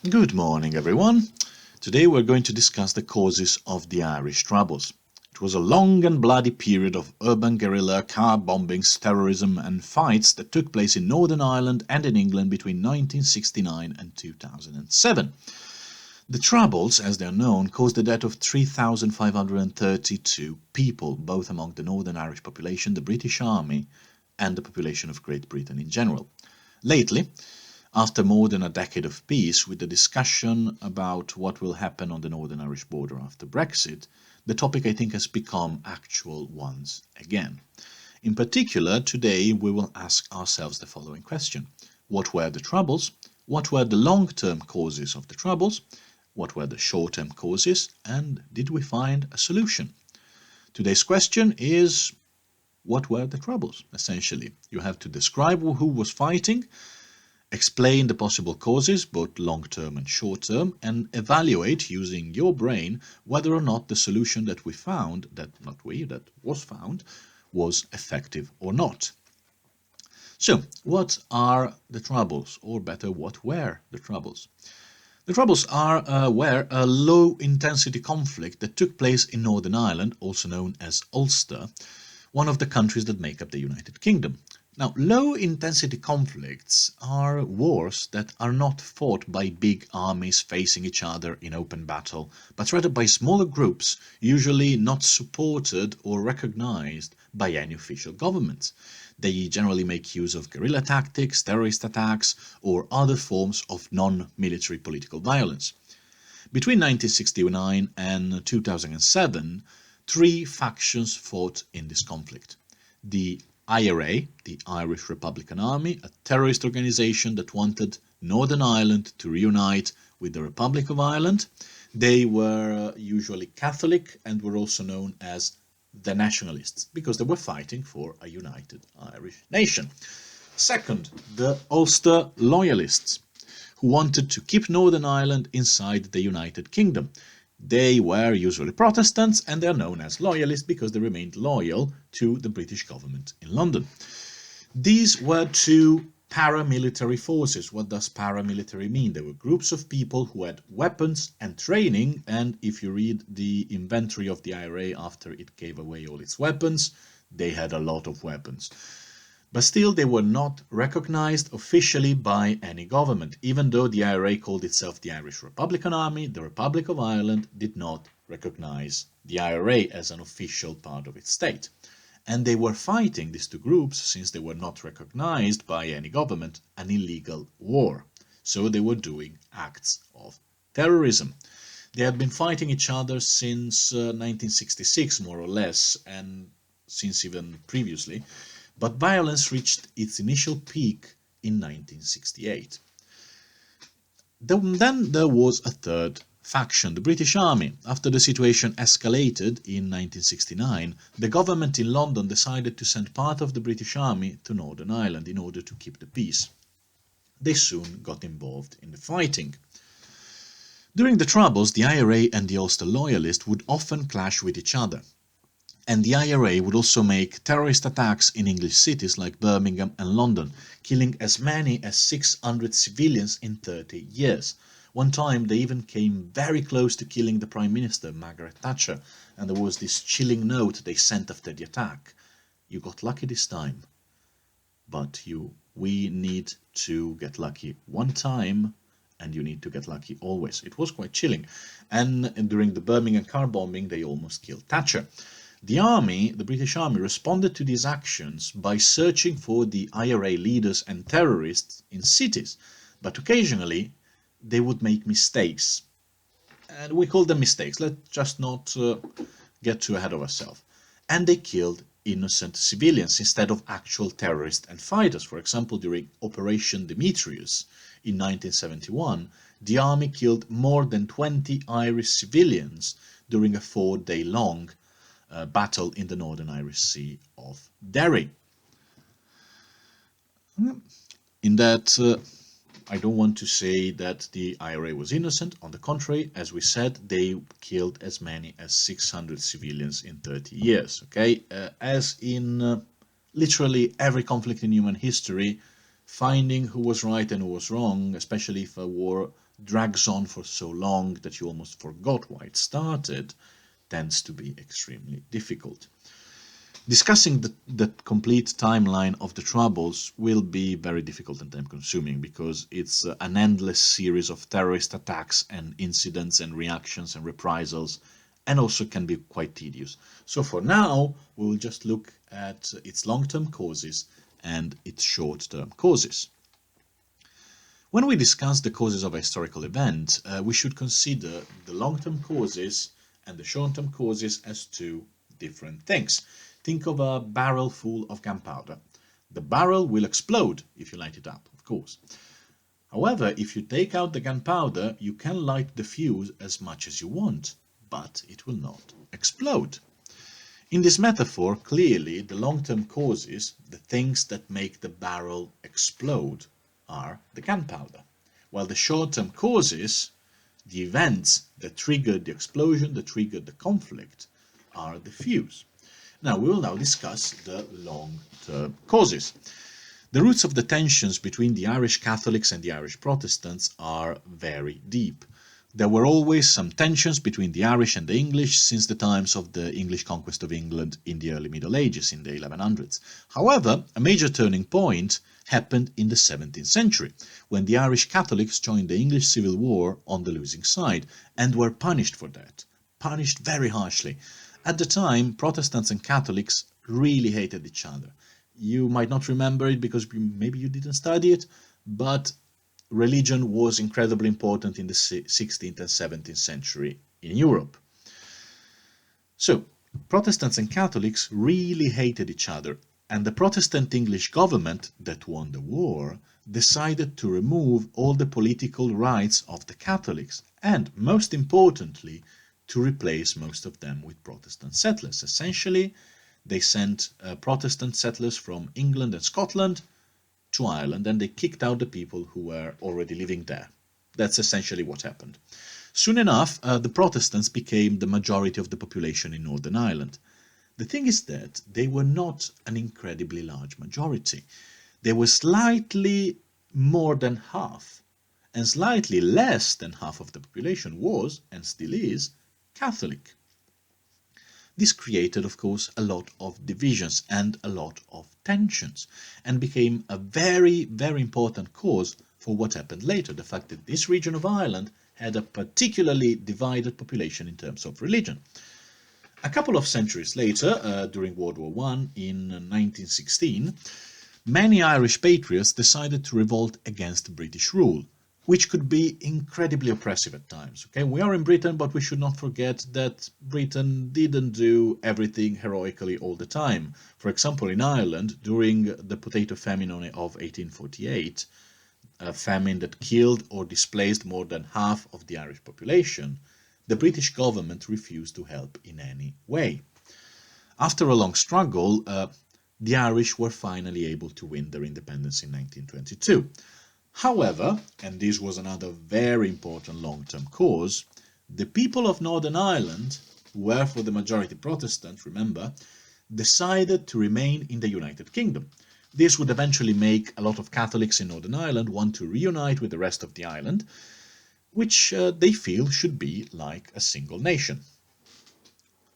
Good morning, everyone. Today we're going to discuss the causes of the Irish Troubles. It was a long and bloody period of urban guerrilla, car bombings, terrorism, and fights that took place in Northern Ireland and in England between 1969 and 2007. The Troubles, as they are known, caused the death of 3,532 people, both among the Northern Irish population, the British Army, and the population of Great Britain in general. Lately, after more than a decade of peace, with the discussion about what will happen on the Northern Irish border after Brexit, the topic I think has become actual once again. In particular, today we will ask ourselves the following question. What were the Troubles? What were the long-term causes of the Troubles? What were the short-term causes? And did we find a solution? Today's question is, what were the Troubles, essentially? You have to describe who was fighting, explain the possible causes, both long-term and short-term, and evaluate using your brain whether or not the solution that we found, that was found, was effective or not. So, what are the Troubles, or better, what were the Troubles? The Troubles were a low-intensity conflict that took place in Northern Ireland, also known as Ulster, one of the countries that make up the United Kingdom. Now, low-intensity conflicts are wars that are not fought by big armies facing each other in open battle, but rather by smaller groups, usually not supported or recognized by any official government. They generally make use of guerrilla tactics, terrorist attacks, or other forms of non-military political violence. Between 1969 and 2007, three factions fought in this conflict. The IRA, the Irish Republican Army, a terrorist organization that wanted Northern Ireland to reunite with the Republic of Ireland. They were usually Catholic and were also known as the Nationalists because they were fighting for a united Irish nation. Second, the Ulster Loyalists, who wanted to keep Northern Ireland inside the United Kingdom. They were usually Protestants and they are known as Loyalists because they remained loyal to the British government in London. These were two paramilitary forces. What does paramilitary mean? They were groups of people who had weapons and training, and if you read the inventory of the IRA after it gave away all its weapons, they had a lot of weapons. But still, they were not recognized officially by any government. Even though the IRA called itself the Irish Republican Army, the Republic of Ireland did not recognize the IRA as an official part of its state. And they were fighting, these two groups, since they were not recognized by any government, an illegal war. So they were doing acts of terrorism. They had been fighting each other since 1966, more or less, and since even previously. But violence reached its initial peak in 1968. Then there was a third faction, the British Army. After the situation escalated in 1969, the government in London decided to send part of the British Army to Northern Ireland in order to keep the peace. They soon got involved in the fighting. During the Troubles, the IRA and the Ulster Loyalists would often clash with each other. And the IRA would also make terrorist attacks in English cities like Birmingham and London, killing as many as 600 civilians in 30 years. One time they even came very close to killing the Prime Minister, Margaret Thatcher, and there was this chilling note they sent after the attack. You got lucky this time, but we need to get lucky one time, and you need to get lucky always. It was quite chilling. And during the Birmingham car bombing, they almost killed Thatcher. The army, the British Army, responded to these actions by searching for the IRA leaders and terrorists in cities, but occasionally they would make mistakes. And we call them mistakes. Let's just not get too ahead of ourselves. And they killed innocent civilians instead of actual terrorists and fighters. For example, during Operation Demetrius in 1971, the army killed more than 20 Irish civilians during a 4-day-long battle in the Northern Irish Sea of Derry. In that, I don't want to say that the IRA was innocent. On the contrary, as we said, they killed as many as 600 civilians in 30 years. Okay, as in literally every conflict in human history, finding who was right and who was wrong, especially if a war drags on for so long that you almost forgot why it started, tends to be extremely difficult. Discussing the complete timeline of the Troubles will be very difficult and time-consuming because it's an endless series of terrorist attacks and incidents and reactions and reprisals, and also can be quite tedious. So for now, we will just look at its long-term causes and its short-term causes. When we discuss the causes of a historical event, we should consider the long-term causes and the short-term causes as two different things. Think of a barrel full of gunpowder. The barrel will explode if you light it up, of course. However, if you take out the gunpowder, you can light the fuse as much as you want, but it will not explode. In this metaphor, clearly, the long-term causes, the things that make the barrel explode, are the gunpowder, while the short-term causes, the events that triggered the explosion, that triggered the conflict, are the fuse. Now, we will now discuss the long-term causes. The roots of the tensions between the Irish Catholics and the Irish Protestants are very deep. There were always some tensions between the Irish and the English since the times of the English conquest of England in the early Middle Ages, in the 1100s. However, a major turning point happened in the 17th century, when the Irish Catholics joined the English Civil War on the losing side, and were punished for that, punished very harshly. At the time, Protestants and Catholics really hated each other. You might not remember it because maybe you didn't study it, but religion was incredibly important in the 16th and 17th century in Europe. So, Protestants and Catholics really hated each other, and the Protestant English government that won the war decided to remove all the political rights of the Catholics, and, most importantly, to replace most of them with Protestant settlers. Essentially, they sent Protestant settlers from England and Scotland to Ireland, and they kicked out the people who were already living there. That's essentially what happened. Soon enough, the Protestants became the majority of the population in Northern Ireland. The thing is that they were not an incredibly large majority. They were slightly more than half, and slightly less than half of the population was, and still is, Catholic. This created, of course, a lot of divisions and a lot of tensions, and became a very, very important cause for what happened later, the fact that this region of Ireland had a particularly divided population in terms of religion. A couple of centuries later, during World War I, in 1916, many Irish patriots decided to revolt against British rule, which could be incredibly oppressive at times. Okay, we are in Britain, but we should not forget that Britain didn't do everything heroically all the time. For example, in Ireland, during the potato famine of 1848, a famine that killed or displaced more than half of the Irish population, the British government refused to help in any way. After a long struggle, the Irish were finally able to win their independence in 1922. However, and this was another very important long-term cause, the people of Northern Ireland, who were for the majority Protestant, remember, decided to remain in the United Kingdom. This would eventually make a lot of Catholics in Northern Ireland want to reunite with the rest of the island, which they feel should be like a single nation.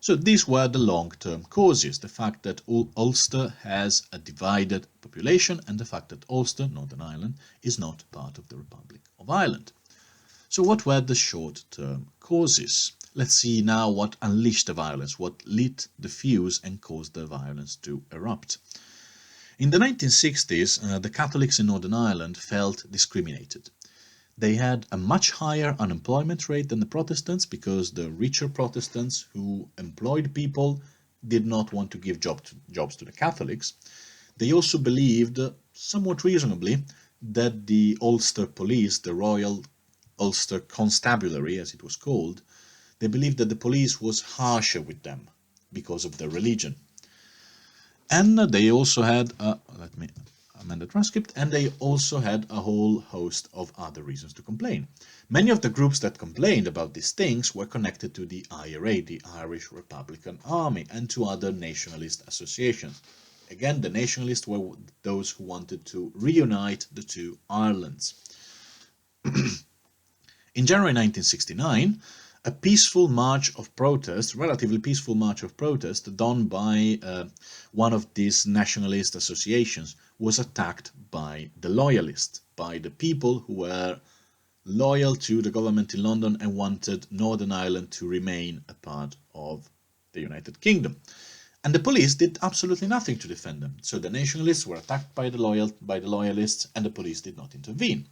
So these were the long-term causes, the fact that Ulster has a divided population and the fact that Ulster, Northern Ireland, is not part of the Republic of Ireland. So what were the short-term causes? Let's see now what unleashed the violence, what lit the fuse and caused the violence to erupt. In the 1960s, the Catholics in Northern Ireland felt discriminated. They had a much higher unemployment rate than the Protestants because the richer Protestants who employed people did not want to give jobs to the Catholics. They also believed, somewhat reasonably, that the Ulster police, the Royal Ulster Constabulary as it was called, they believed that the police was harsher with them because of their religion. And they also had, let me amend the transcript, and they also had a whole host of other reasons to complain. Many of the groups that complained about these things were connected to the IRA, the Irish Republican Army, and to other nationalist associations. Again, the nationalists were those who wanted to reunite the two Irelands. In January 1969, a peaceful march of protest, relatively peaceful march of protest, done by one of these nationalist associations, was attacked by the loyalists, by the people who were loyal to the government in London and wanted Northern Ireland to remain a part of the United Kingdom. And the police did absolutely nothing to defend them. So the nationalists were attacked by the loyalists, and the police did not intervene.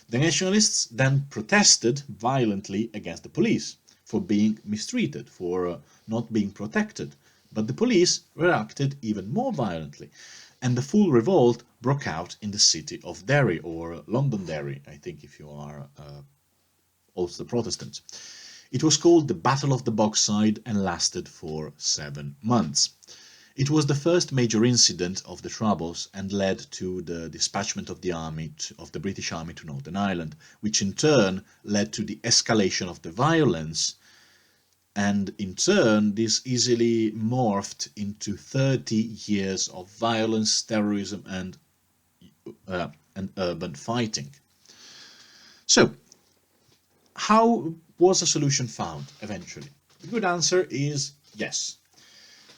The nationalists then protested violently against the police for being mistreated, for not being protected. But the police reacted even more violently, and the full revolt broke out in the city of Derry, or Londonderry, I think, if you are Ulster Protestant. It was called the Battle of the Bogside and lasted for 7 months. It was the first major incident of the Troubles and led to the dispatchment of the British Army to Northern Ireland, which in turn led to the escalation of the violence, and in turn this easily morphed into 30 years of violence, terrorism and urban fighting. So, how was a solution found eventually? The good answer is yes.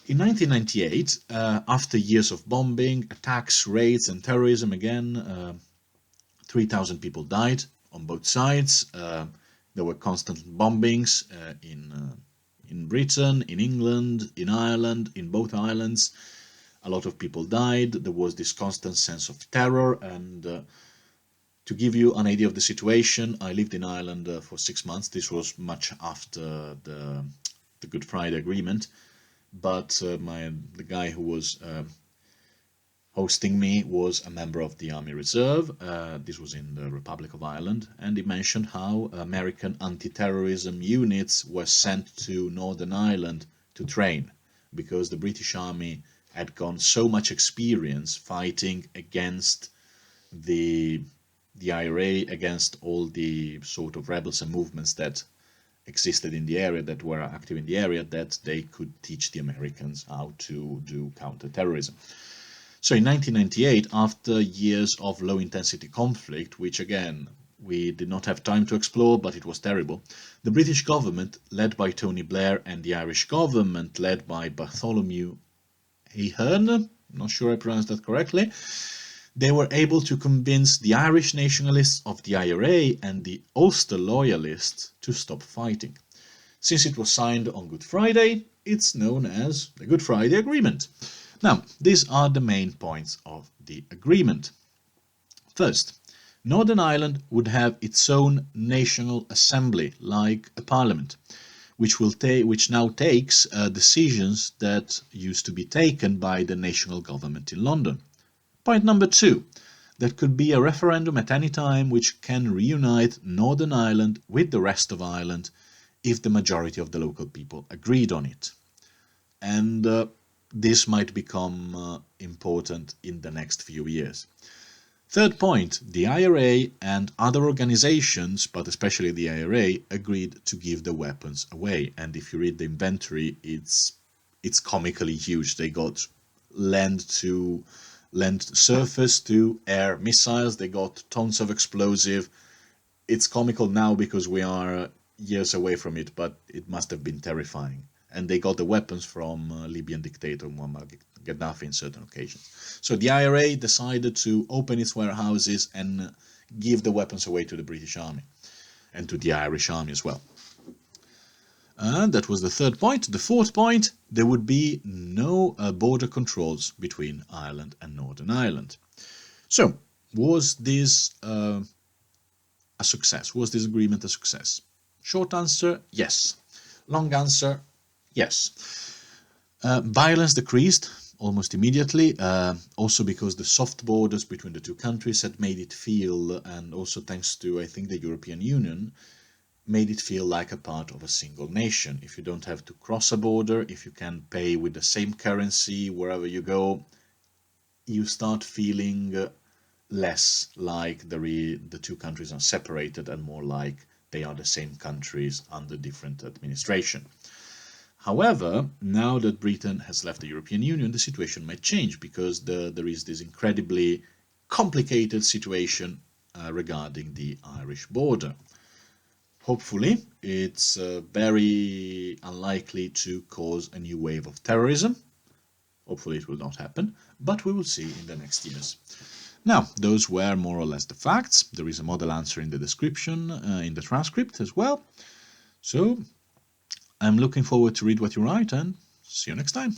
In 1998, after years of bombing, attacks, raids and terrorism again, 3,000 people died on both sides. There were constant bombings in Britain, in England, in Ireland, in both islands. A lot of people died. There was this constant sense of terror, and to give you an idea of the situation, I lived in Ireland for 6 months. This was much after the Good Friday Agreement, but the guy who was hosting me was a member of the Army Reserve. This was in the Republic of Ireland, and he mentioned how American anti-terrorism units were sent to Northern Ireland to train, because the British Army had gone so much experience fighting against the IRA, against all the sort of rebels and movements that existed in the area, that were active in the area, that they could teach the Americans how to do counter-terrorism. So in 1998, after years of low-intensity conflict, which again we did not have time to explore, but it was terrible, the British government, led by Tony Blair, and the Irish government, led by Bartholomew Ahern, I'm not sure I pronounced that correctly, they were able to convince the Irish nationalists of the IRA and the Ulster loyalists to stop fighting. Since it was signed on Good Friday, it's known as the Good Friday Agreement. Now, these are the main points of the agreement. First, Northern Ireland would have its own national assembly, like a parliament, which now takes decisions that used to be taken by the national government in London. Point number 2, there could be a referendum at any time which can reunite Northern Ireland with the rest of Ireland if the majority of the local people agreed on it. And this might become important in the next few years. Third point, the IRA and other organizations, but especially the IRA, agreed to give the weapons away. And if you read the inventory, it's comically huge. They got land surface to air missiles, they got tons of explosive. It's comical now because we are years away from it, but it must have been terrifying. And they got the weapons from Libyan dictator Muammar Gaddafi in certain occasions. So the IRA decided to open its warehouses and give the weapons away to the British Army and to the Irish Army as well. And that was the third point. The fourth point, there would be no border controls between Ireland and Northern Ireland. So, was this a success? Was this agreement a success? Short answer, yes. Long answer, yes. Violence decreased almost immediately, also because the soft borders between the two countries had made it feel, and also thanks to, I think, the European Union, made it feel like a part of a single nation. If you don't have to cross a border, if you can pay with the same currency wherever you go, you start feeling less like the two countries are separated and more like they are the same countries under different administration. However, now that Britain has left the European Union, the situation might change because there is this incredibly complicated situation regarding the Irish border. Hopefully, it's very unlikely to cause a new wave of terrorism. Hopefully it will not happen, but we will see in the next years. Now, those were more or less the facts. There is a model answer in the description, in the transcript as well. So, I'm looking forward to read what you write, and see you next time.